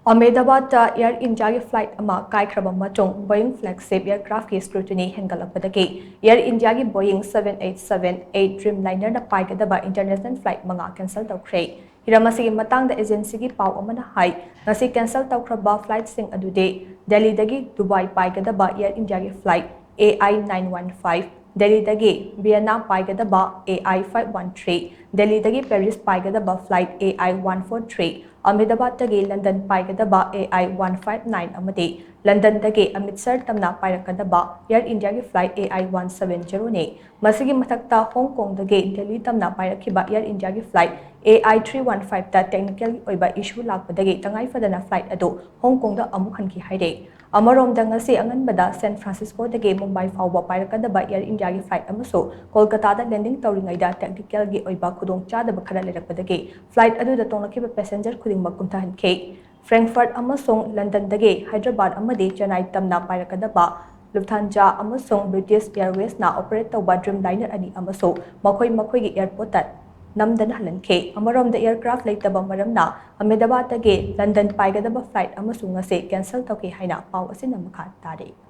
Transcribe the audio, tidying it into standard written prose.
Ahmedabad Air India flight ama kaikhraba matung Boeing Flagship Aircraft ki Scrutiny Hengatlakpadagi Air India ki Boeing 787-8 Dreamliner na Paigadaba international flight mga cancel Toukhre. Hiramasi matang da agency ki pau amana hai ngasi cancel Toukhraba flight sing adude Delhi dagi Dubai Paigadaba Air India ki flight AI 915 Delhi dagi Vienna Paigadaba AI 513 Delhi dagi Paris Paigadaba flight AI 143 Ahmedabad dagi London Paigadaba AI 159 amadi London dagi Amritsar tamna Pairakadaba Air India ki flight AI 170 ne masigi mathakta Hong Kong dagi Delhi tamna Pairakiba Air India ki flight AI 315 ta technical oiba issue lakpadagi tangai fadana flight adu Hong Kong da amuk hanki haire Amarom dangasi anganbada San Francisco dagi Mumbai fauba Pairakadaba Air India ki flight amaso Kolkata da landing tawringaida technical gi oiba khudong chadaba khara lerakpadagi flight adu da tonglakiba passenger Makuntahan K. Frankfurt amasong London dagi Hyderabad amadi Chennai tamna Pairakadaba Lufthansa amasong British Airways na operate tawba Dreamliner ani amaso makhoi gi airport ta namdan halan K. Amarom da aircraft laitaba maramna Ahmedabad dagi London Paigadaba flight amasong ngase cancel tawke haina pau asina makha tare